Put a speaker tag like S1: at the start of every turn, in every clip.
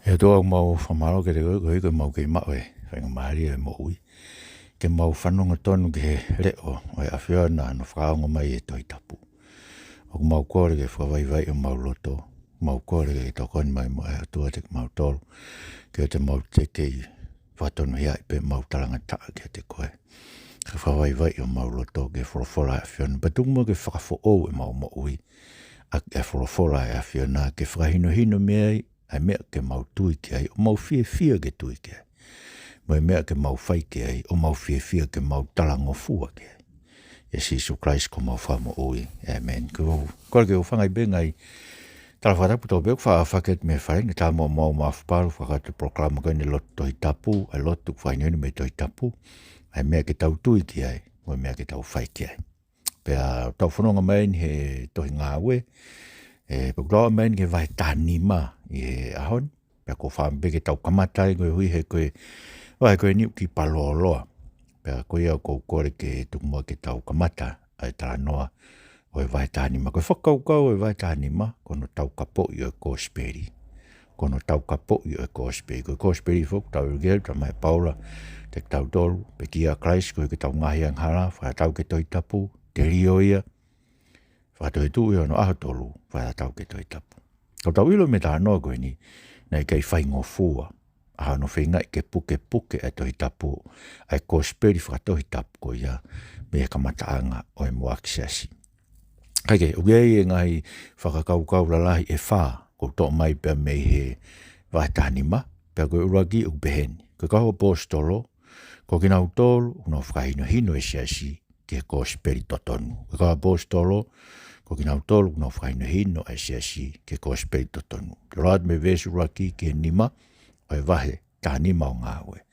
S1: E toa mau whamaro ke te koe ke mau ke maue, whainga maari e moui. Ke mau whanonga tonu ke reo, o e awhiona no whakaonga mai e toi tapu. O mau kore ke whawaiwai o mau loto, mau kore ke tokoni mai mo e atua te mau tolu, ke te mau te kei whatonu hia i pe mau talanga taa ke te koe. Ke whawaiwai o mau loto ke wholofola e awhiona, patungo ke whakafo ou e mau moui. A ke wholofola e awhiona ke whakahino hino mea ai mea ke mau tui ke ai, o mau fia ke tui ke ai. Mo e mea ke mau whai ke ai, o mau fia ke mau talango fua ke ai. E Sisu Christ ko mau whamo ui. Amen. Kore ke uwhangai bengai, tala whatapu tau beuk whaket me whainga, tā mau mawhparu whakatu proklama koe ni lotu tohi tapu, ai lotu whainga me tohi tapu, ai mea ke tau tui ke ai, mo e mea ke tau whai ke ai. Pea tau whanonga mai ni he tohi Ngaue, e pukulawa mai ni ke vai tānima i he ahon, pea ko whaambeke tau kamatai koe hui he koe, vai koe niu ki paloloa, pea koe au kou kore ke tukumua ke tau kamata, ai tala noa, o e vai tānima. Koe whakaukau e vai tānima, kono Taukapo'i o e Kosipeli. Kono Taukapo'i o e Kosipeli. Koe Kosipeli fok, tau irugel, tau mai paula, te tau tolu, pe kia Christ, koe ke tau ngahi ang hara, whakatau ke toi tapu, te rio ia, whakatau e tu ia no aho tolu, whakatau ke toi tapu. Kau tau ilo me tā noa koe ni, nei kei whai ngofua, aha no whenga i ke puke e tohi tapu, ai Kosipeli whakatohi tapu ko ia, me e kamataanga o e moaksiasi. Kaike, ugeai e ngai whakakaukau lalahi e whā, ko tō mai pia mei he vaitanima, pia koe uraki u beheni. Koe kaho apostolo, ko kina utolu, una whakahino hino e siasi, ke Kosipeli totonu. Koe kaho apostolo, ko kina utolu, una whakahino hino e siasi, ke Kosipeli totonu. Roat me vesu uraki ke nima, o e vahe, tā nima o Ngaue.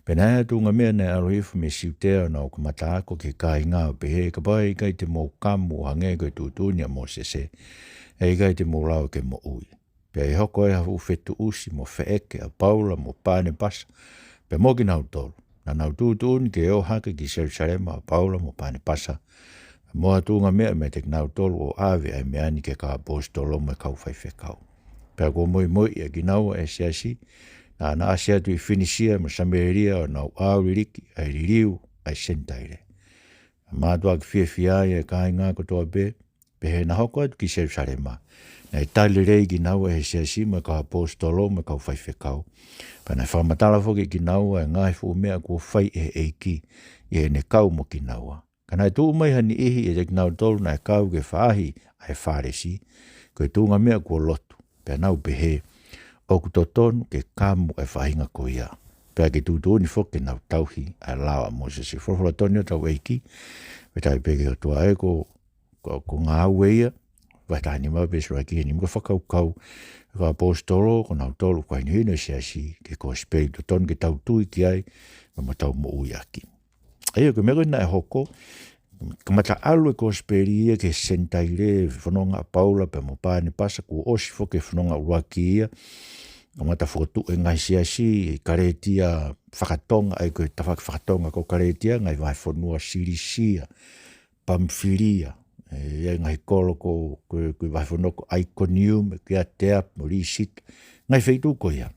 S1: Pena tu ngā mea nei arohifu me siutea na o kamataako ke kai ngā pe he ka pai kai te mō kamu hange koe tūtūnia mō sese, e kai te mō lau ke mō ui. Pea e hoko e hafu fetu usi mō feeke a paula mō pāne pasa, pea mō ki nau tolu. Na nau tūtūni ke o hake ki Jerusalema a paula mō pāne pasa, mō atu ngā mea me te nau tolu o ave ai meani ke ka apostolo me kau whai whekau. Pea ko moi e ki nau e siasi, na asia tu i Finisia mo Samaria o nau auririki, ai ririu, ai sentaire. Mātua ki whiawhia e kai ngā kotoa be, pe he na hoko atu ki Jerusalema. Nei tali rei ki nau e he siasi me ka apostolo me kau whai whekau. Pa nei whamatala whoki ki nau e ngai fu mea kua whai e eiki, i e ne kau mo ki naua. Ka nei tū mai hani ihi e te nau tolu na e kau ke whaahi ai whāresi, koe tūnga mea kua lotu, pe nau pe he, o kutotonu ke kamu e whahinga ko ia. Pea ke tūtūni whoke nau tauhi ai lawa Moses. E whorwhora toni o tau eiki, me tai peke o tua e ko Ngaue ia, vai tāni mau pesu raki ni mga whakaukau, ka apostolo, ko nau tolu kwa hino siasi, ke Kosipeli tonu ke tau tui ki ai, ma tau mo ui aki. Eio, ke mego ina e hoko, kamata alu e Kosipeli ia ke sentaire, whanonga a paula, pe mo pāne pasa, ku osi whoke whanonga uraki ia, kamata whotu e ngai siasi, karetia whakatonga, ai koe tawhak whakatonga ko karetia, ngai vai whanua Sirisia, Pamfilia, e ngai kolo ko vai whanua ko Iconium, kia Teap, Morisit, ngai whaitu ko ia.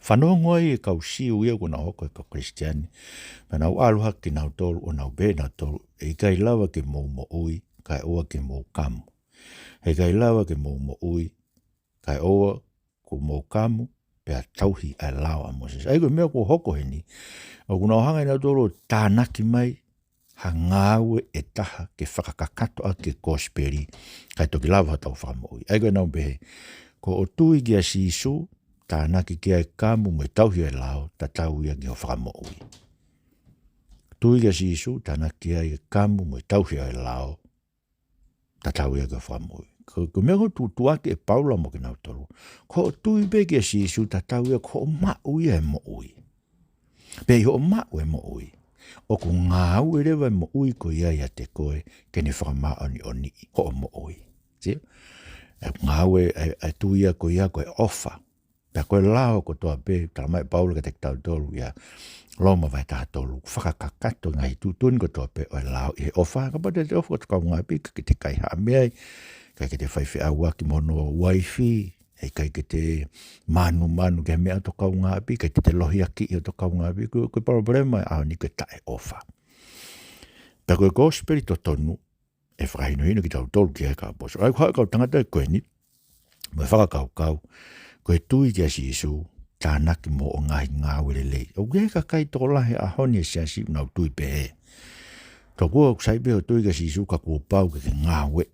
S1: Whanonga e kau siu ia ko na hoko e ka Kristiani, ma nau aluha ki nau tolu o nau be nau tolu, e kai lawa ke mou mo ui, kai oa ke mou kamu. E kai lawa ke mou mo ui, kai oa ko mou kamu, pea tauhi ai lawa Moses. Ai koe mea ko hoko heni, o kuna ohanga i nau tolu tānaki mai, ha Ngaue e taha ke whakakakato a ke Kosipeli, kai toki lawa hatau whakamoi. Ai koe nau behe, ko o tui ki a Sisu, tānaki ki ai kamu me tauhi ai lao, ta tau ia ki o whakamoi. Tui ki a Sisu, tānaki ki ai kamu me tauhi ai lao, ta tau ia ki o whakamoi. Ko mea ko tuatuake e paula mo ki nau tolu. Ko o tui be ki a Sisu, ta tau ia ko o mau ia e mo ui. Pe i o mau e mo ui. O ko Ngaue rewa mo ui ko ia ia te koe, ke ne whakamao ni oni, ho o mo ui. Sia? Ngaue ai tu ia ko ia koe ofa. Pea koe lao ko toa pe, tala mai paula ka te tau tolu ia, loma vai tā tolu, whakakakato ngai tūtun ko toa pe, o lao i he ofa, ka pata te ofa ko te kau ngai pika, ki te kai hameai, ka ke te whaiwhi awa ki mono waifi, Hei kai ke te manu ke mea to kau ngāpi, ke te lohi aki i to kau ngāpi, koe problema au ni koe tae ofa. Pea koe gospel to tonu, e whakahino hino ki tau tolu ki hei ka boso. Ai kua kau tangata e koe ni, mo e whakakau, koe tui ki asi isu, tānaki mo o ngahi Ngaue le lei. O kia ka kai tō lahe a honi e siasi unau tui pe he. Tō kua o kusaipe o tui ki asi isu ka kua pau ke Ngaue.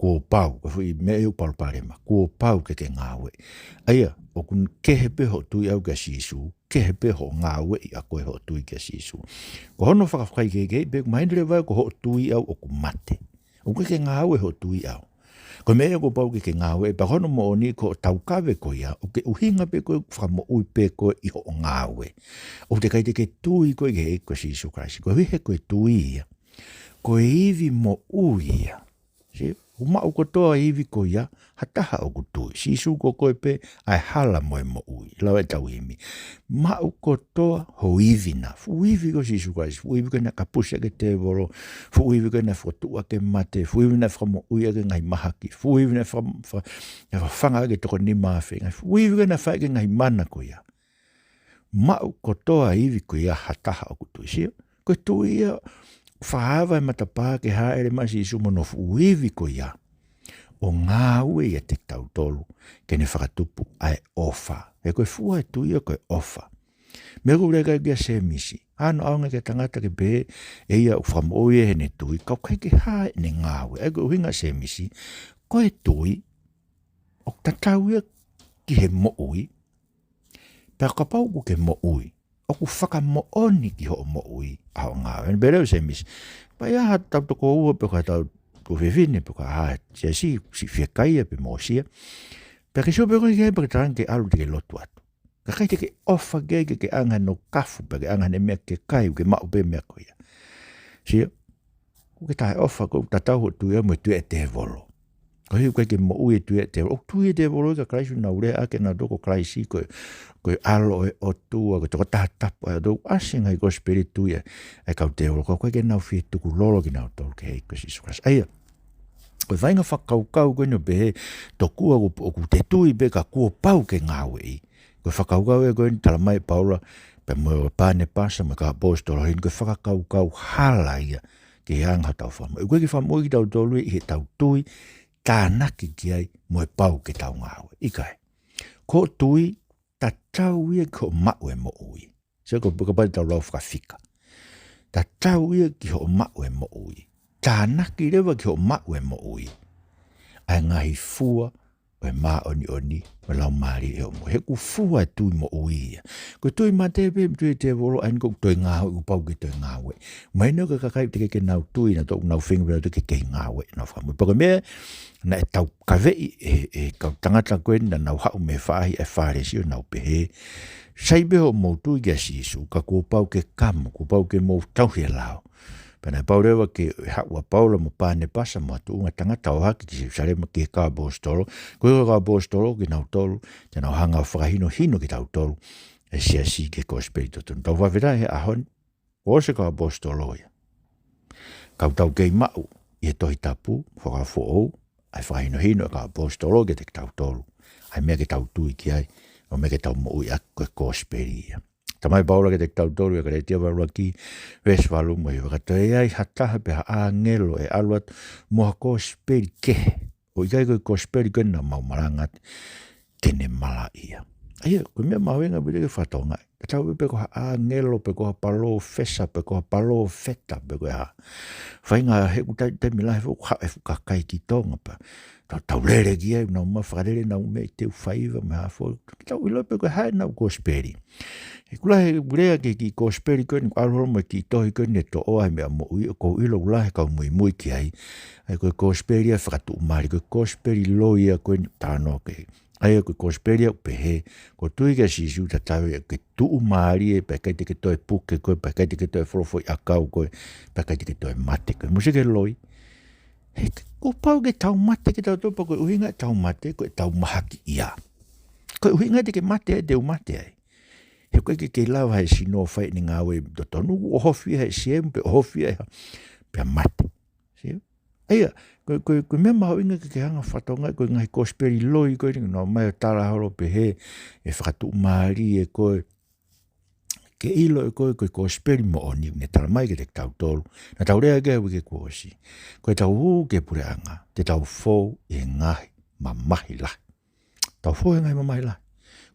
S1: Kua pau, ka fui me eu palparema, kua pau ke Ngaue. Aia, o kun kehe peho tui au ki asi isu, kehe peho Ngaue i a koe ho tui ki asi isu. Ko hono whakawhakai kei, pe kumahendere vai ko ho tui au o ku mate. O ke Ngaue ho tui au. Ko mea ko pau ke Ngaue, pa hono mo ni ko Taukapo'i ko ia, o ke uhinga pe ko whakamo ui pe ko i ho Ngaue. O te kai te ke tui ko i he ko si Isu Kraisi, ko hihe ko tui ia, ko iwi mo ui ia. Uma o kotoa iwi ko ia, hataha o kutui. Si Isu ko koe pe, ai hala moe mo ui, lau e tau imi. Ma o kotoa ho iwi na, fu iwi ko si Isu Kraisi, fu iwi ko na kapusa ke te voro, fu iwi ko na whatua ke mate, fu iwi na whamo ui ake ngai mahaki, fu iwi na whanga ake toko ni mawhenga, fu iwi ko na whae ke ngai mana ko ia. Ma o kotoa iwi ko ia, hataha o kutui. Si ko tui ia, whahawa e matapā ke haere masi Isu mono fu iwi ko ia. O Ngaue ia te tau tolu, ke ne whakatupu ai ofa. E koe fua e tui o koe ofa. Mea koe reka kia se misi. Ano aonga ke tangata ke pe, e ia u whamoe he ne tui, kau kai ke hae ne Ngaue. E koe uhinga se misi, koe tui, o tatau ia ki he mo ui, pea kapau ku ke mo ui. O ku whakamooni ki ho mo ui a o Ngaue. E bereu se misi. Pa ia ha tau toko ua pe koe tau ko vevine pe ko ha si fiakai pe mosia pe ke so pe ko ke pe tan ke alu ke lotu atu ka kai te ke ofa ke anga no kafu pe ke anga ne me ke kai ke ma pe me ko ya si ko ke tai ofa ko tata ho tu ya mo tu e te volo ko hi ko ke mo u e tu e te o tu e te volo ka kai na ure a ke na do ko kai si ko alo o tu ko to tata do asinga ko spiritu ya e ka te volo ko ke na fi tu ku lolo ki na to ke ko si sukras ai ko vainga whakaukau koe no behe to kua o ku te tui be ka kua pau ke Ngaue i. Ko whakaukau e koe ni talamai paula pe mo pane pasa me ka apostolo hin ko whakaukau hala ia ke hanga tau whama. Koe ki whamo i tau tolu i he tau tui tānaki ki ai mo e pau ke tau Ngaue. Ikai. Ko tui ta tau ia ko mau e mo ui. Se ko pai tau lau whakawhika. Ta tau ia ki ho mau e mo ui. Tānaki rewa ki ho mau e mo ui. Ai ngahi fua o e maa oni o lau maari e o mo. He ku fua e tui mo ui ia. Ko tui ma te pe tui te volo ain ko tui Ngaue ku pau ki tui Ngaue. Mai no ka kakai te ke nau tui na tōku nau whingu te ke Ngaue na whamu. Paka mea na e tau kawei e kau tangata koe na nau hau me whahi e wharesi o nau pehe. Saibe ho mo tui ki asi Isu ka ku pau ke kamu, ku pau ke mo tauhi e lao. Pena paurewa ke hawa paula mo pane pasa mo atu unga tangata o haki ki sare ma ke ka apostolo. Koe ka apostolo ki nau tolu, te nau hanga whakahino hino ki tau tolu, e si ke Kosipeli totonu. Tau whawhira he ahon, o se ka apostolo ia. Kau tau kei mau, i he tohi tapu, whakafo ou, ai whakahino hino ka apostolo ke te tau tolu. Ai mea ke tau tui ki ai, o mea ke tau mo ui a koe Kosipeli ia. Tamai paula ke te tau toru e ka reitia warua ki Vesvalu mo i wakato e ai hataha pe a ngelo e aluat moha Kosipeli kehe. O ikai koe Kosipeli koe na mau marangat tene mala ia. Aia, koe mea mawenga bide ke whatonga. Ka tau pe koha a ngelo, pe koha palo fesa, pe koha palo feta, pe koha ha. Whainga he kutai te milahe fuku ha e fuka kai ki tonga pa. Tau lere ki ai, nau mawharere nau me te whaiva me hafo. Tau ilo pe koe hae nau Kosipeli. E kula he urea ke ki Kosipeli koe ni aroho mo ki tohi koe ne to oa mea mo ui o kou ilo ulahe kau mui ki ai. Ai koe Kosipeli a whakatu umari, koe Kosipeli loia koe ni tāno ke. Ai koe Kosipeli a upehe, ko tui ke sisu ta tau e ke tu umari e pe kai te ke toi puke koe, pe kai te ke toi wholofoi akau koe, pe kai te ke toi mate koe. Musi ke loi. He ko pau ke tau mate ke tau topa koe uhinga tau mate koe tau mahaki ia. Koe uhinga te ke mate e te umate ai. He koe ke lau hai sino whai ni Ngaue do tonu o hofia hai siem pe hofia pe mate. Sio? Aia, koe mea maho inga ke hanga whatonga, koe ngai Kosipeli loi koe ringa, no mai o tala horo pe he, e whakatu maari e koe, ke ilo e koe Kosipeli mo oni, ne tala mai ke te tau tolu, na tau rea ke wike kuosi, koe tau huu ke pureanga, te tau fōu e ngahi mamahi lahi, tau fōu e ngahi mamahi lahi,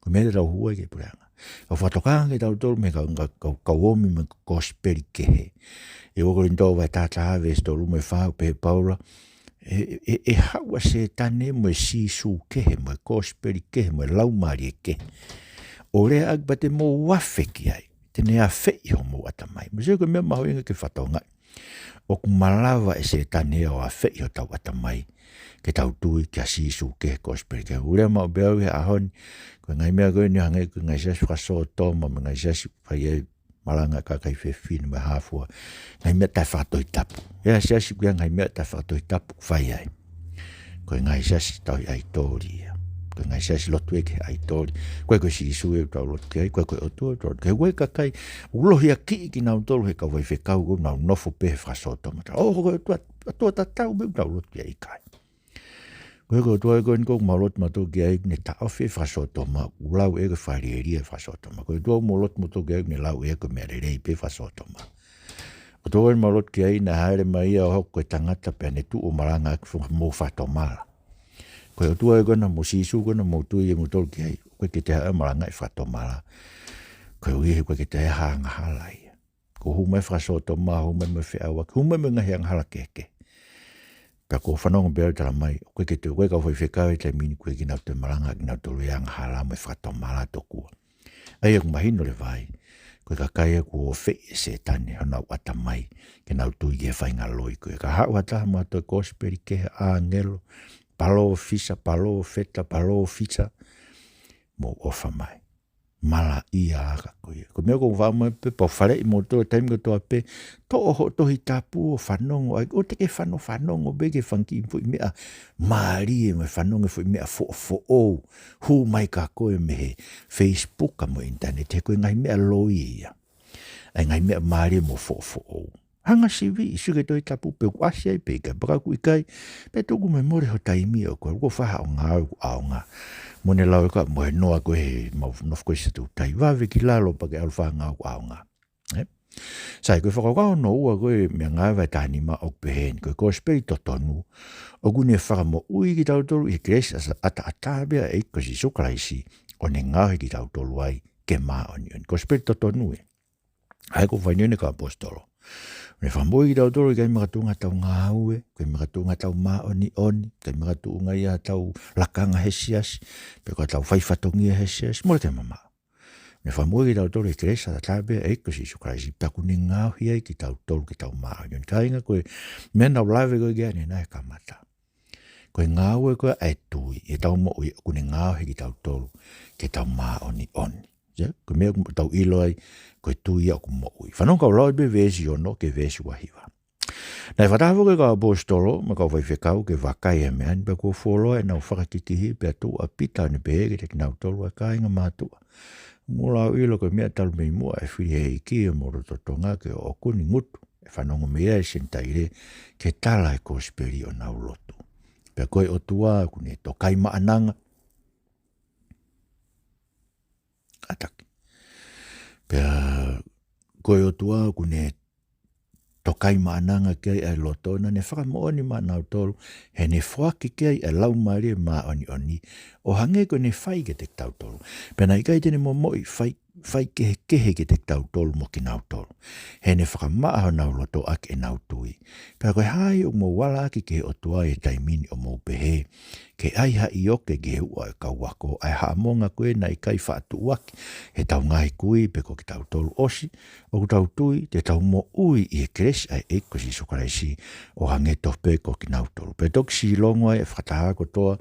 S1: koe mea te tau huu e ke pureanga, ka whatokanga ke tau tolu me ka uomi me Kosipeli ke he, e oko rinto vai tata hawe sto lume whau pe paula e hawa se tane mo si su kehe mo Kosipeli kehe mo laumari kehe o rea ak bate mo wafe ki ai tene a fei ho mo atamai mo se ko me maho inga ke whatonga o ku malawa e se tane o a fei ho tau atamai ke tau tui kia si su kehe Kosipeli ke ure ma o beau he ahoni ko ngai mea koe ni hangai ko ngai sasi whaso toma mo ngai sasi whai malanga ka kai fefine me hafua ngai mea tai whakatoi tapu ea siasi kuia ngai mea tai whakatoi tapu whai ai koe ngai siasi tau ai tori koe ngai siasi lotu eke ai tori koe si sue tau lotu ke ai koe otua tau ke koe kakai ulohi a ki ki nau tolu he kau vai whekau ko nau nofo pe whasota mata koe otua tatau me tau lotu ke ai kai koe tua koe niko malot mato ke ai ne ta ofe whasota ma ulau eke whareria whasota ma koe tua malot mato ke ai ne lau eke me rei pe whasota ma o tua malot ke ai na haere mai a hoko koe tangata pe ne tu o maranga mo whatomala koe tua koe na mo sisu koe na mo tui e mo tolu ke ai koe ke te hae maranga i whatomala koe uihe koe ke te hanga halai ko humai whasota ma humai me whiawa humai me ngahi ang hala keke ka ko whanonga bea tala mai, koe ke te koe ka whai whekau e te mini koe ki nau te maranga ki nau te lueang hala mai whatomala tokua. Ai aku mahino le vai, koe ka kai aku o whei e se tane ho nau ata mai ke nau tui e whainga loi koe. Ka hau ataha ma toi Kosipeli kehe a ngelo, palo fisa, palo feta, palo fisa, mo ofa mai. Mala ia aka koe. Ko mea ko whamai pe, pau whare i mo toa taimi ko toa pe, to oho tohi tapu o whanongo, ai o teke whanongo bege whanki i mea maari e mai whanongo fui mea fo o, hu mai ka koe me he Facebook a mo internet, he koe ngai mea loi ia. Ai ngai mea maari mo fo o. Hanga sivi, suke tohi tapu pe wasi ai pe kai, baka kui kai, pe tuku me more ho taimi o koe, ko whaha o ngā au ngā. Mone lau ka mo he noa koe he mau nof koe se tu tai wawe ki lalo pa ke alwha ngā au ngā. Sai koe whakakao no ua koe mea ngā vai tāni ma ok pehen koe Kosipeli totonu o kune whakamo ui ki tautolu i kresi asa ata atabea e kosi sukaraisi o ne ngāhe ki tautolu ai ke maa oni Kosipeli totonu e. Ai ko whainione ka apostolo. Ne whamoi ki tautolu i kai makatunga tau Ngaue, kai makatunga tau maa oni, kai makatunga ia tau lakanga hesias, pe ko tau whaifatongia hesias, mo te mama. Ne whamoi ki tautolu i kresa ta tabe e kosi sukaraisi, taku ni ngāhi ai ki tautolu ki tau maa oni. Ka inga koe mena ulave koe gea ni nai kamata. Koe Ngaue koe ai tui, e tau mo ui kune ngāhi ki tautolu ki tau maa oni. Koe mea tau ilo ai, koe tui au mo ui. Whanong kau lau be vesi ono ke vesi wahiwa. Nai whatahawa koe ka apostolo, ma kau whai whekau ke wakai e mea, nipa kua wholoa e nau whakatitihi pe atu a pita ni pe hege te ki nau tolu a kāinga mātua. Mula au ilo koe mea talu mei mua e whiri hei ki e moro totonga ke o kuni ngutu. E whanonga mea e sentaire ke tala e Kosipeli o nau lotu. Pe koe o tua kune to kai maananga. Ataki. Pea koe o tua kune tokai maananga kei ai lotona ne whakamooni ma nau tolu he ne whaki kei ai lau maari ma oni o hange ko ne whai ke te tau tolu. Pena i kai tene mo moi whai kehe ke te tau tolu mo ki nau tolu. He ne whakamaaho nau loto ake e nau tui. Pea koe hai o mo wala ake ke o tua e taimini o mo pehe. Ke ai ha i oke ge ua e kau wako, ai ha monga koe na i kai whaatu waki, he tau ngai kui pe ko ki tau tolu osi, o ku tau tui, te tau mo ui i e kresi ai e kosi sukaraisi, o hange tope ko ki nau tolu. Pe toki si longo ai e whakataha ko toa,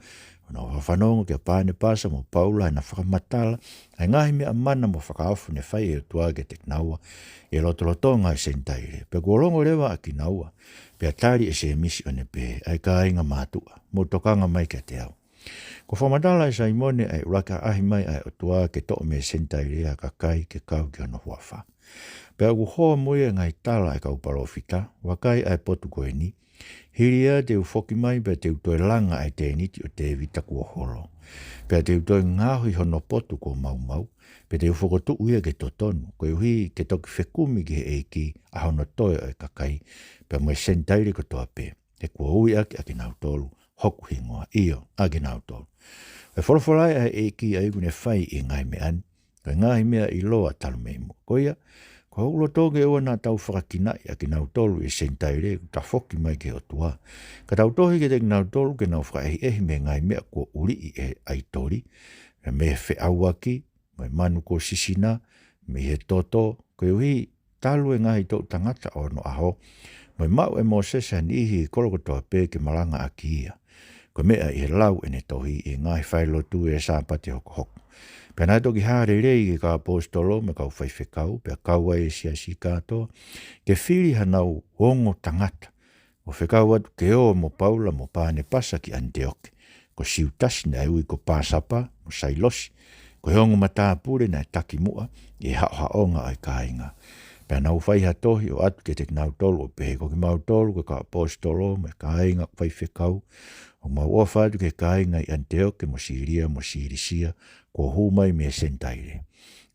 S1: no whanongo ke pāne pāsa mo paula e na whakamatala, ai ngahi mea mana mo whakaafu ne whai e tua ke te knaua, e lotolotonga e sentaire, pe kuolongo rewa a ki naua, pe atari e se emisi o ne pe, ai ka inga mātua, mo tokanga mai ke te au. Ko whamadala e saimone ai uraka ahi mai ai o tua ke to me sentaire a kakai ke kau ki ono huafa. Pe au hoa moe ngai tala e kau parofita, wakai ai potu koe ni, Hiria te ufoki mai pe te utoi langa ai te niti o te vita kua holo. Pe te utoi ngahui hono potu ko mau. Pe te ufokotu uia ke totonu. Ko iuhi ke toki whekumi ki he eiki a hono toi o e kakai. Pe mo e sentairi ko toa pe. Te kua ui aki nau tolu. Hoku hingoa iyo aki nau tolu. E wholofolai a eiki a iku ne whai i ngai me ani. Ko ngahi mea i loa talu meimu. Ko ia, ko ulo toge ua nā tau whakakinai a ki nau tolu i sentaire ta whoki mai ke o tua. Ka tau tohi ke te nau tolu ke nau whakaehi me ngai mea kua uri i e aitori. Me whe awaki, me manu ko sisina, me he toto, ko iuhi talu e ngahi tau tangata o no aho. Me mau e Moses an ihi kolokotoa pe ke malanga a ki ia. Ko mea i he lau e ne tohi i ngahi whailo tu e sāpati hoko. Pena toki hare rei ki ka apostolo me kau whaiwhekau, pe kaua e si katoa, ke whiri hanau ongo tangata. O whekau atu ke o mo Paula mo pāne pasa ki Antioke. Ko siutasi na ui ko pāsapa, mo sailosi, ko hongo matāpure na taki mua, i haonga ai kāinga. Pena u whaiha tohi o atu ke te nau tolu o pehe, ko ki mau tolu ko ka apostolo me kāinga whaiwhekau, o mau ofatu ke kāinga i Antioke mo Siria mo Sirisia, ko humai me sentaire.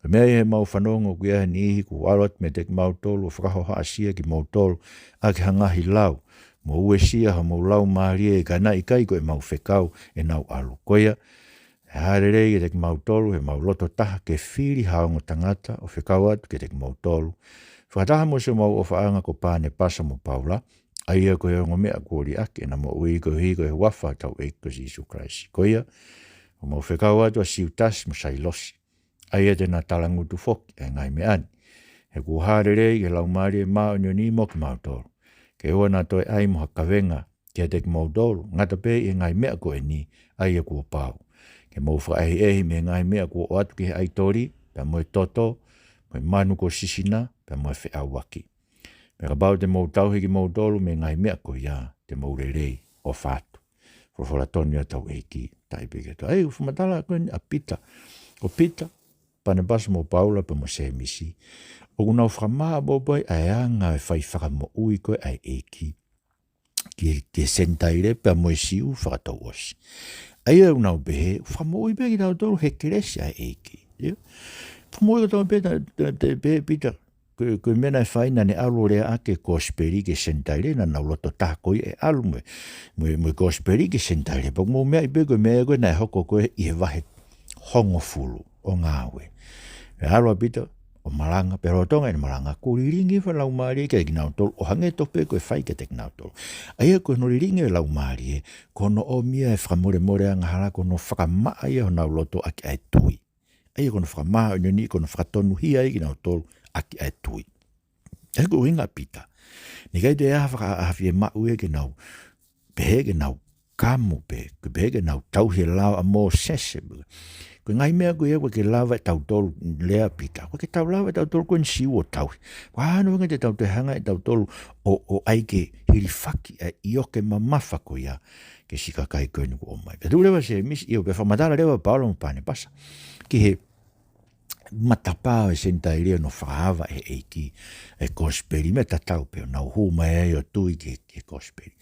S1: Mea he mau whanongo ki aha nihi ku walot me te mau tolu o whakaho haasia ki mau tolu a ki hangahi lau. Mo uesia ha mau lau maarie e ka nai kai ko e mau whekau e nau alu. Koia, e hare rei ke te mau tolu he mau loto taha ke whiri haongo tangata o whekau atu ke te mau tolu. Whakataha mo se mau o whaanga ko pāne pasa mo Paula, aia ko e ongo mea kōri ake na mo ui ko hiko e wafa tau e ko Jesu Christ. Koia, o mau whekau atu a siutas mo sailosi. Aia te nā talangutu whoki e ngai me ani. He ku hare rei ke lau maari e mao nio ni mo ki mau tolu. Ke ua nā toi ai mo hakawenga kia te ki mau tolu. Ngata pe e ngai mea ko e ni aia kua pau. Ke mau whaahi ehi me ngai mea kua o atu ki he aitori. Pea mo e toto, mo e manu ko sisina, pea mo e whi awaki. Me ka pau te mau tauhi ki mau tolu me ngai mea ko ia te mau rei o whātu. Whawhala tonu a tau eiki taipike to. Ei, ufumatala koe ni a pita. O pita, pane basa mo Paula pa mo se misi. O kunau whakamaa bobai ai anga e whai whaka mo ui koe ai eiki. Ki sentaire pa mo e siu whakatau osi. Ai au nau behe, whamo ui behe ki tau tolu he keresi ai eiki. Whamo ui tau behe pita. Koe mena e whaina ne alu rea ake Kosipeli ke sentaire na nau loto tākoi e alu mo Kosipeli ke sentaire. Pak mo mea i behe koe mea koe nai hoko koe i he wahe hongo fulu o Ngaue. E alu pita o malanga, pero tonga i malanga, ko riringi fa lau maari ke ki nau tolu, o hange tope koe whai ke te nau tolu. Aia koe no riringi e lau maari e, ko no o mia e whakamore more a ngahara, ko no whakamaa ia ho nau loto aki ai tui. Aia ko no whakamaa o ni ko no whakatonu hia i ki nau tolu aki ai tui. Aia ko inga pita. Ni kai te aha whakaahafi e mau e ke nau, pehe ke nau kamu pe, ke pehe ke nau tauhi lau a mo sese. Ko ngai mea ko ia ko ke lava e tau tolu lea pita. Ko ke tau lava e tau tolu ko nsiu o tau. Ko hano wanga te tau te hanga e tau tolu o aike hirifaki e ioke mamafa ko ia ke sikakai koe nuku o mai. Petu lewa se misi iyo pe whamatala lewa paolo mo pane pasa. Ki he matapao e sentairia no whaava e eiki e Kosipeli me tatau peo nau huma e o tui ki Kosipeli.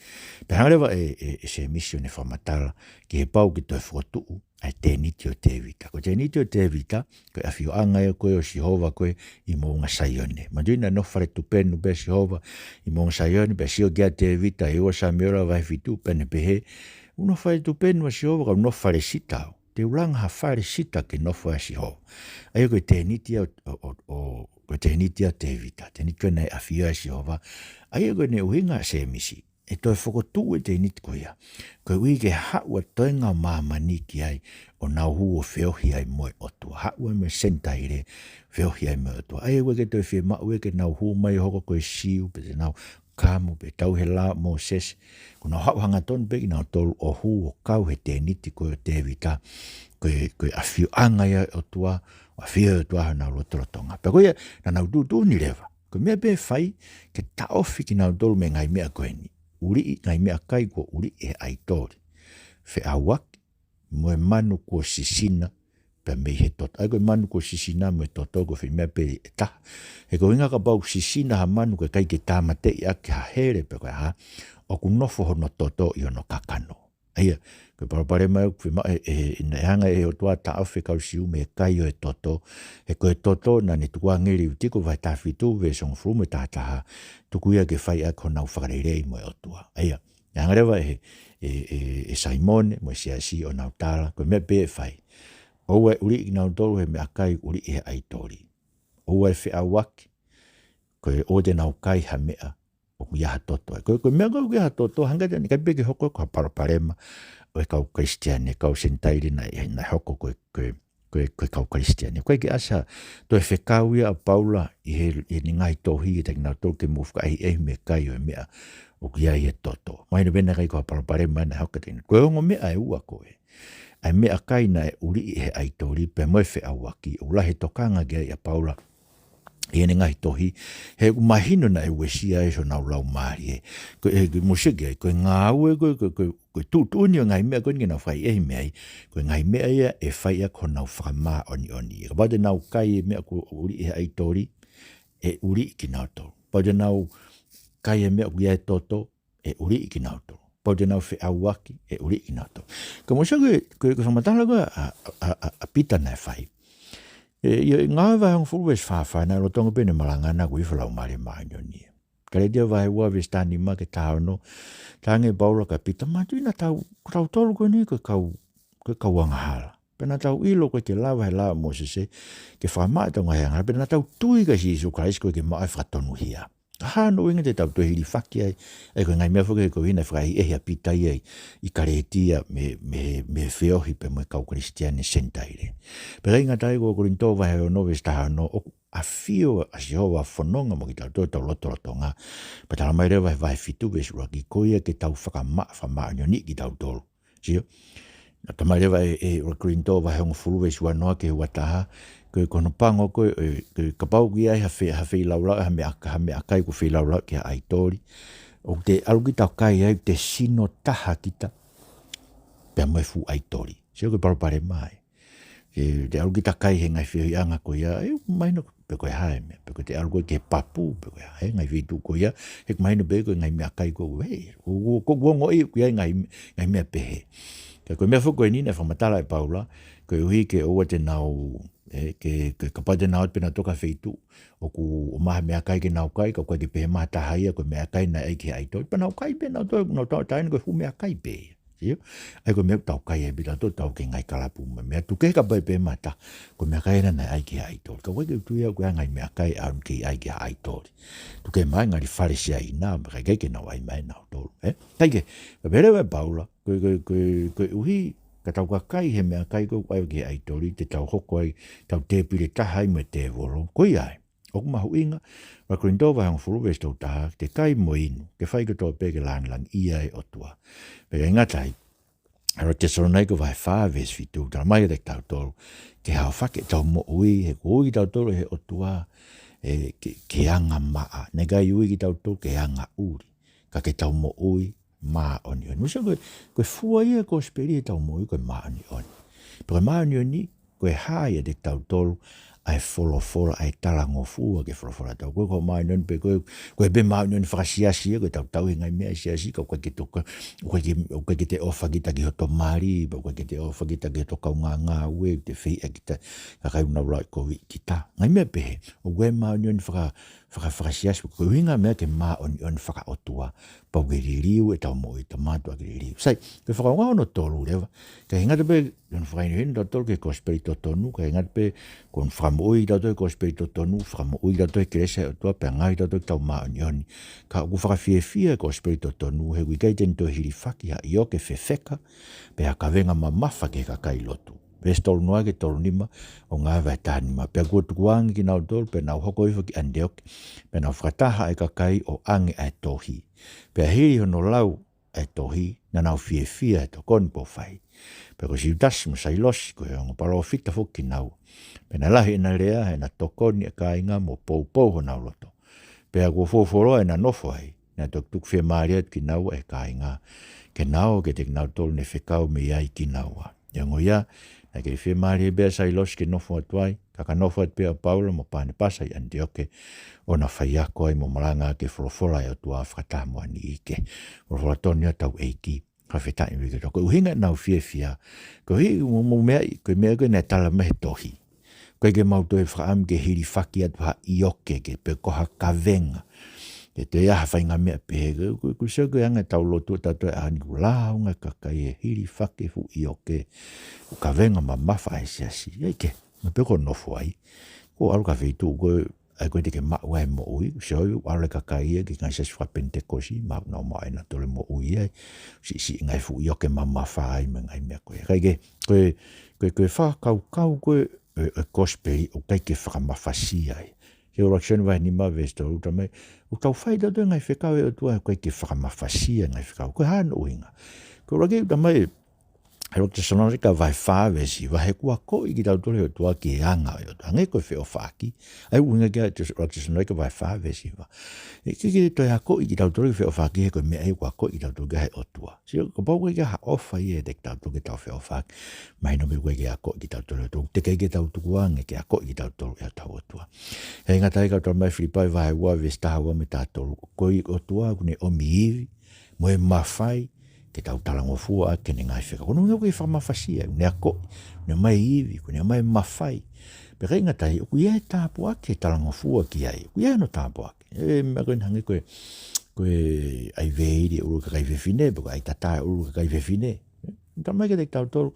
S1: Pe hanga lewa e se misi o ne whamatala ki he pau ki toi whatuu ai te niti o te vita. Ko te niti o te vita, ko awhio anga e koe o Sihova koe i mo ngā saione. Maduina no whare tupenu be Sihova i mo ngā saione, be sio kia te vita, e osa meora vai fitu pene pehe. Uno whare tupenu a Sihova, ka uno whare sita o. Te ulanga ha whare sita ke nofo a Sihova. Ai koe te niti o te niti a te vita, te niti o nei awhio a Sihova. Ai koe ne uhinga se misi. E toi whakotu e te niti ko ia. Koe ui ke haua toenga mamani ki ai o nau hu o whiohi ai moe otua. Haua me sentaire whiohi ai moe otua. Ai koe ke toi whie mau e ke nau hu mai hoko koe siu pe te nau kamu pe tau he la mo ses. Ko nau hau hanga ton pe ki nau tolu o hu o kau he te niti koe o te vita. Koe a whio anga ia otua, a whio otua ha nau lotorotonga. Pe koe na nau tūtū ni rewa. Koe mea pe whai ke taofi ki nau tolu me ngai mea koe ni. Uri ngai mea kai ko uri e aitori. Fe awak, moe manu ko sisina, pe me he tot ai ko manu ko sisina me toto ko fi me pe ta e ko inga ka bau sisina ha manu ko kai ke tamate ia ke ha here pe ko ha o ku nofo hono toto i ono kakano ai ko pare mai ku ma na hanga e o tua ta Afrika siu me kai o toto e ko toto na ni tua ngiri uti ko vai ta fitu ve song fru me ta ta tu ku ia ke fai a ko na ufakarei mo o tua ai yang reva e Simon mo sia si o na tala ko me pe fai o e uri ina tolu he me akai uri e ai tori o e fe awak ko o de na kai ha mea o ya toto ko me ko ya toto hanga de ka be ke hoko ko parema o ka kristiane ka sentairi na hoko ko ka kristiane ko ke asa to e fe kawia Paula i ni ngai tohi te na to ke move ka e me kai o mea o kia i e toto mai no bena kai ko parema na hoko te ko ngo me ai ua ko ai me akai na e uri he ai tori pe mo fe awaki o la he tokanga ge ya Paula e ni ngai tohi he mahino na e wesia e so na lau mari ko e musike ko Ngaue ko tu ni ngai me ko ni na fai e me ko ngai me e fai a ko na fama oni ba de na kai me ko uri he ai tori e uri ki na to ba de na kai me ko ya toto e uri ki na to pode na fe awaki e uri inato como se que matala go a pita na fai e nga va un full west fa na lo tongo bene malanga na go ifla mari manyo ni kare dia vai wa vesta ni ma ke ta no tange baulo ka pita ma tu na tau tol go ni ko wanga hala pena tau ilo ko te lava la mo se ke fa ma to nga pena tau tui ka si su krais ko ke ma fa tonu hia ha no inga te tau to hili faki ai ko ngai mea fuke ko ina frai e pita ai i karetia me feo hi pe mo kau kristiane sentaire pero inga tai go Korinto va e no vesta no a fio a Jehova fononga mo ki tau to lotonga pe tala mai reva vai fitu ve su ki ko ia ke tau fa ma ni ki tau tolo sio na tamai reva e Korinto va e un fulu ve su no ke wataha ko kono pango ko ka pau ki ai ha fe laula ha me aka ko fe laula ki ai tori o te algi ta kai ai te sino taha kita pe mai fu ai tori se ko pare mai te algi ta kai he ngai fe anga ko ia e mai no pe ko ha me pe ko te algo ke papu pe ko ha ngai vi tu ko ia e mai no be ko ngai me aka ko we ko ngo i ku ngai me pe ko me fu ko ni na fa matala e Paula ko hui ke o te nau ke kapade na pena toka feitu o ku o maha mea kai ke nau kai ka koe ke pe mata haia ko mea kai na ai ke ai to pa nau kai pe nau to no to tai ko fu mea kai pe sio ai ko mea tau kai e bita to tau ke ngai kalapu mea tu ke ka pe mata ko mea kai na ai ke ai to ka koe ke tu ia ko ngai mea kai au ke ai ke ai to tu ke mai ngai farisia ina ka ke nau ai mai nau to tai ke bere Paula ko uhi ka tau ka kai he mea kai ko ai ke ai tori te tau hoko ai tau te pire tahai me te voro koi ai o kuma huinga wa Korinto va hang fulu vesto ta te kai mo inu ke fai ko to pe ke lang ia e otua pe ngatai aro te sonai ko vai fa ves fitu ta mai de tau toro ke ha fa ke tau mo ui he ko i tau toro he otua ke anga maa nega ui ki tau toro ke anga uri ka ke tau mo ui ma oni oni musa ko fua ia Kosipeli tau mo ko ma oni oni pero ma oni oni ko ha ia de tau tolu ai folo ai talango fua ke folo tau ko ma oni pe ko be ma oni frasia sia ko tau ngai me sia si ko ke to ko ke te ofa kita ki to mari ko ke te ofa kita ki to ka Ngaue te fei kita ka una right ko kita ngai me pe o ma oni frasia ko hinga me ke ma oni fra otua pa geririu e tau mo i tomato a geririu. Sai, ke whakangau no tolu lewa. Ka hinga te pe, yon whakainu da tolu ke Kosipeli to tonu, ka hinga te pe, kon whakamoi da tolu Kosipeli to tonu, whakamoi da tolu keresa o tua, pe ngai da tolu tau maa nioni. Ka ku whakawhiewhia Kosipeli to tonu, he wikai ten to hiri whaki ha i o ke whewheka, pe ha ka venga ma mafa ke ka kai lotu. Pes tolu noa ke tolu nima, o ngā vai tānima. Pea kua tukuangi ki nau tolu, pe nau hoko iwa ki andeoke, pe nau whakataha e ka kai o ange ai tohi. Pea hiri hono lau ai tohi, na nau fia e to koni po whai. Pea ko si utas mo sai losi, ko he ongo palo fita fuki nau. Pea na lahi na rea, he na tokoni e ka inga mo pou ho nau loto. Pea ko foforo e na nofo hai, na tuk fia maariat ki nau e ka inga. Ke nau ke te nau tolu ne whekau me iai ki nau. Yango ia, Na ke fe mari be sai los ke no fo tuai ka no fo pe Paulo mo pane pasa i Antioke ona fai ako ai mo malanga ke folofola e tua frata mo ni ke folofola tonia tau eiki ka feta i wike ko hinga na fia ko hi mo me ko na tala me tohi ko ke mau to e fram ke hiri faki at ha ioke ke pe ko ha kavenga ke te ia hawhainga mea pehe, ku seo ke anga tau lotu tato e ani ku launga kakai e hiri whake fu i o ke, ku ka venga ma mawha e siasi, ei ke, me peko nofo ai, ko alu ka wheitu, ko ai koe te ke mau e mo ui, seo yu alu kakai e, ki ngai sasi whapente kosi, mau nao mai na tole mo ui e, si ngai fu i o ke ma mawha ai me ngai mea koe, kai ke, koe whakau koe, e Kosipeli, o kai ke whakamawhasi ai, ke ora ksen vai ni ma vesto uta mai o tau fai da ngai whekau e o tua koe ke whakamawhasia ngai whekau koe hana uinga ko ora ke uta mai e o te sonore ka vai whawesi wa he kua ko i ki tau tore o tua ki anga e o tua ngai koe wheo whaki ai uinga ke o te sonore ka vai whawesi wa e ki toi ha ko i ki tau tore ki wheo whaki he koe mea e kua ko i tau tore he o tua si o ko pau koe ke ha ofa i e te tau tore tau wheo whaki mai no me koe ke ha ko i ki tau tore o tua te kei ke tau tukuang e ke ha ko i ki tau tore e tau o tua he ngatai ka tau mai flipai vai ua vesta hawa me tātolu koe o tua kune o miivi mo e mawhai ke tau talango fua ke ne ngai wheka. Kono ngau ke whamawhasia, ne ako, ne mai iwi, ne mai mawhai. Pe rei ngatai, ku ia e tāpu ake talango fua ki ai, ku ia no tāpu ake. E mea koe hangi koe ai veiri uru ka kai whewhine, pe koe ai tatai uru ka kai whewhine. Nta mai ke te tau tolu,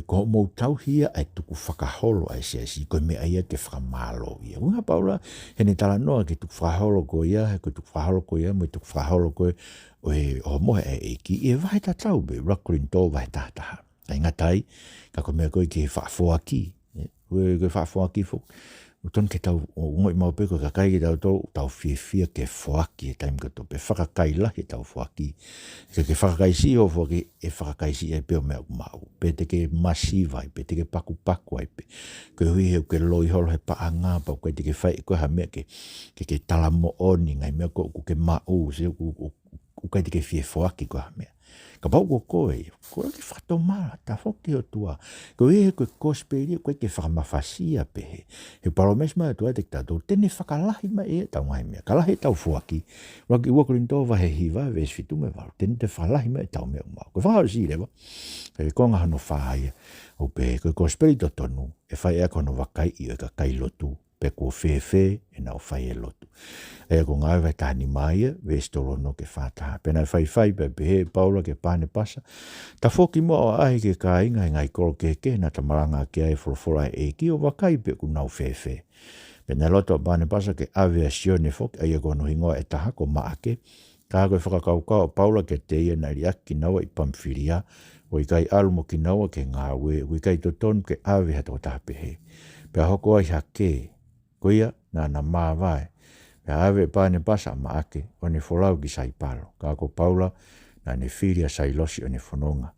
S1: ko mou tau hia ai tuku whakaholo ai si koe mea ia ke whakamalo ia. Unga paula, he ne tala noa ke tuku whakaholo ko ia, he koe tuku whakaholo ko ia, mo tuku whakaholo ko o mohe e ki, i e wahe ta tau be, rakurin tō wahe tātaha. Ai ngatai, ka koe mea koe ke whaafoa ki, koe whaafoa ki fuk. Uton ke tau, ngoi mau pe koe kakai ki tau fia ke whaaki e taim kato, pe whakakai lahi tau whaaki. Ke whakakai si o whaki, e whakakai si e peo mea umau. Pe te ke masiva, pe te ke paku ai pe. Koe hui heu ke loi holo he paanga, pa koe te ke whai, koe ha mea ke talamo oni, ngai mea koe ke mau, se ku kai te ke fie whaaki koe ha mea. Ka pau koe ke whatomara, ta whoki o tua. Koe e koe Kosipeli, koe ke whakamawhasia pehe. He paromes mai tua te tātou, tene whakalahi mai e tau ngai mea. Kalahi tau whuaki. Waki uakurin tō wahe hiwa, ves fitu me waru. Tene te whalahi mai tau mea umau. Koe whakau si rewa. Koe konga hano whahaia. O pe, koe Kosipeli to tonu. E whai ea kono wakai i o ka kai lotu. Pe kua whewhe e nau whai e lotu. E ko Ngaue vai tāni mai e, ves tolo no ke whātaha. Pena whai pe pehe Paula ke pāne pasa. Ta whoki mo o ahi ke ka inga ngai koro ke na ta maranga ke ai wholofora e ki o wakai pe ku nau whewhe. Pena loto pāne pasa ke aviasione whoki ai e kono hingoa e taha ko maake. Ka koe whakakaukau Paula ke te ia na riaki naua i Pamfilia. O i kai alumo ki naua ke Ngaue. O i kai totonu ke avi hato taha pehe. Pea hoko ai hake. Koia na mawai. Pea ave pāne pasa ma ake o ne wholau ki sai palo. Ka ko Paula na ne whiria sai losi o ne whanonga.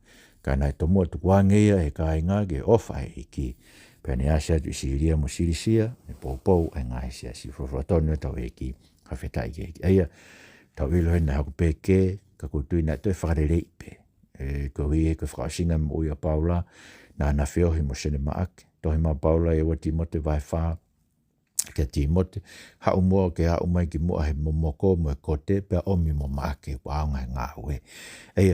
S1: Ka nai tomua tukuangeia he ka inga ke ofa he iki. Pea ne asia tu isiria mo sirisia, ne poupou e ngai sia si whawhatonu e tau eki. Ka whetai ke eki. Eia, tau ilo hena haku peke, ka kutui na toi whakarerei pe. Ko hie ko whakasinga mo uia Paula, na whiohi mo sene ma ake. Tohi ma Paula e wati mote vai whaa. Ke timote ha umua ke ha umai ki mua he momoko mo e kote pe omi mo make wa nga Ngaue e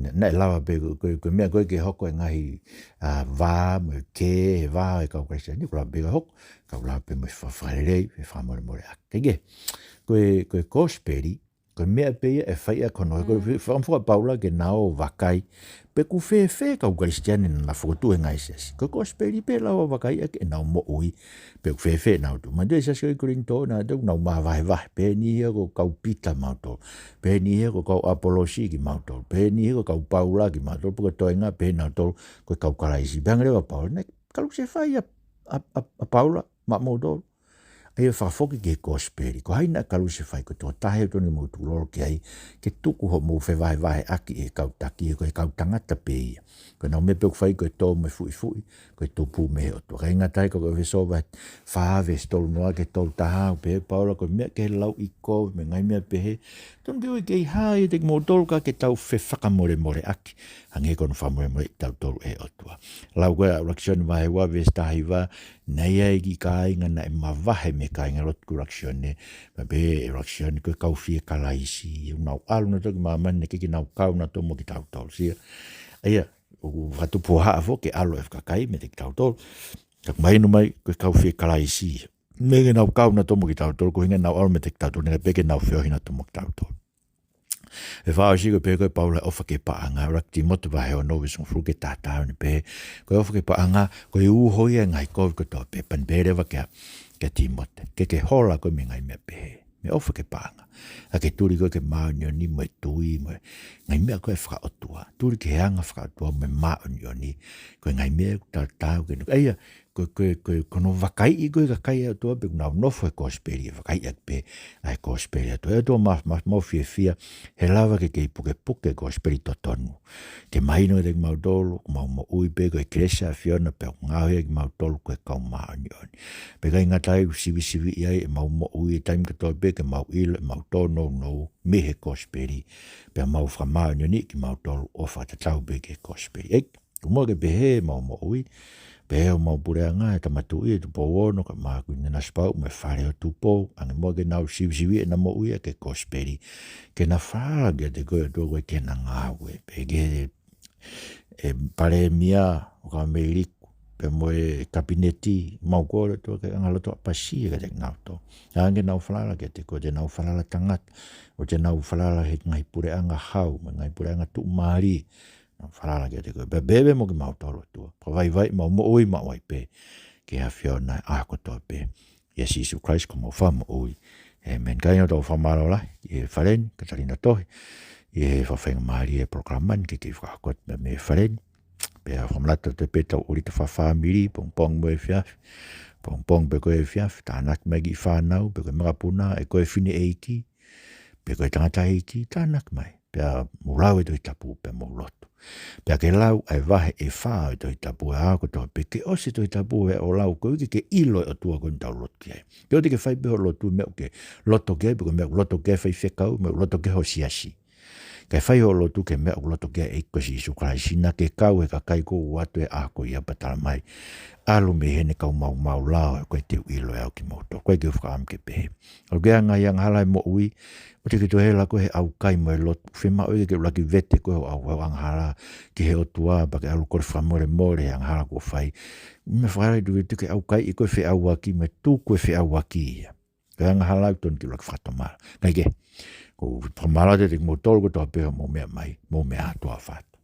S1: na lava pe ko mea koe ke hoko e ngahi va mo ke va e ka kwese ni kula be hok ka kula pe mo whafarerei pe whamore more ake koe Kosipeli ko mea pe e whaia kono ko whamfua Paula ke nao wakai pe ku whewhe ka ukaristiane na whakotu e ngai sesi. Ko Kosipeli pe lawa wakai ake nao mo ui pe ku whewhe nao tu. Mandui sasi koi kurinto na tau nao maa vahe pe ni hea ko kau pita mauto. Pe ni hea ko kau Apolosi ki mauto. Pe ni hea ko kau Paula ki mauto. Puka toenga pe nao tol ko kau karaisi. Bangrewa Paula. Kalu se whai a Paula ma mautolo. Ai whakafoki ke Kosipeli, ko haina kalusi whai ko tō tahe o tōni mō tūloro ki ai, ke tuku ho mō whewai aki e kautaki e koe kautangata pe ia. Koe nau me pēk whai koe tō me fui, koe tō pū me o tō. Kei ngatai ko koe wheso wai whaawe stolu noa ke tō taha o pehe paura, koe mea ke lau i kō, me ngai mea pehe. Tōn ke oi kei hae te mō tōru ka ke tau whe whakamore aki. Hange kono whamore i tau tōru e o tua. Lau koe a raksion wahe wa vestahi wa, nei ai ki ka inga na e mawahe me ka inga lot kuraksion ne. Ma be e raksion koe kauwhia kalaisi. Nau alu na toki mamane ke nau kau na tomo ki tau tōru sia. Aia, o whatu poha afo ke alo e whakakai me te ki tau tōru. Tak mai no mai koe kauwhia kalaisi. Me ke nau kau na tomo ki tau tōru, ko hinga nau alu me te ki tau tōru, nega peke nau whiohi na tomo ki tau tōru. E whao si koe pe koe paula ofa ke paanga, rakti motu wahe o novi sung fru ke tātau ni pe, koe ofa ke paanga, koe uhoi e ngai koe koe tō pe, pan pērewa ke timote, ke hola koe me ngai mea pe, me ofa ke paanga, a ke turi koe ke maunio ni mo e tui, mo ngai mea koe whakaotua, turi ke heanga whakaotua mo e maunio ni, koe ngai mea tātau ke nuka, eia, kono wakai I koe ka kai au toa pe kuna nofo e Kosipeli, wakai ak pe ai Kosipeli atu. E toa mau fia, he lawa ke kei puke Kosipeli to tonu. Ke maino e te mau tolu, mau ui pe koe kresa fiona pe Ngaue ke mau tolu koe kau maoni oni. Pe kai ngatai sivi iai e mau ui e taim ka toa pe ke mau ilo, mau tono no mehe Kosipeli. Pe mau whamaoni oni ki mau tolu ofa te tau pe ke Kosipeli. Ek, kumoa ke pehe mau ui, Peo mau purea ngā e tamatu I e tupo wono ka māku I nana spau me whare o tupo ange mua ke nau sivi e na mo ui ke Kosipeli ke na whāga te koe tō koe ke na Ngaue pe ke e pare mia o ka mei riku pe mo e kabineti mau kore tō ke angaloto apasi e ka te ngau tō ange nau whalala ke te koe te nau whalala tangat o te nau whalala he ngai purea ngā hau me ngai purea ngā tu maari Nau whalala ke te koe. Bebe mo ki mau toro tua. Ka vai mau mo ui mau ai pe. Ke ha whiona a kotoa pe. Yes, Jesus Christ ko mau wha mo ui. Amen. Kai no tau whamaro la. I wharen, Katarina tohi. I whawhenga maari e programman ke whakakot me wharen. Pe a whamlata te pe tau uri te whawhamiri. Pong mo e whiaf. Pong pe koe e whiaf. Tānak megi I whanau. Pe koe marapuna e koe whine eiki. Pe koe tangata eiki. Tānak mai. Pe a murau e toi tapu pe mo lotu. Pea ke lau ai wahe e whao e toi tapu e ako toa pe ke osi toi tapu e o lau koe ke ilo e o tua koe tau lotu ke. Ke o te ke whai peho lotu meo ke loto ke, peko meo loto ke whai whekau, meo loto ke ho siasi. Ke whai ho lotu ke meo loto ke e kosi isu kraisina ke kau e ka kai ko watu e ako I apatala mai. Alu me hene kau mau lao e koe te ilo e au ki moto. Koe ke whakaam ke pehe. O ke anga yang halai mo ui, o te ki to hela koe he au kai mo e lotu. Whima oe ke laki vete koe au ang hala ki he o tua, pa ke alu kore whamore more ang hala ko whai. Me whakarai tu ke au kai I koe whi au waki, me tu koe whi au waki ia. Ke anga hala ton ki laki whatomara. Kai ke, ko whamara te mo tolu ko toa peho mo mea mai, mo mea toa whatu.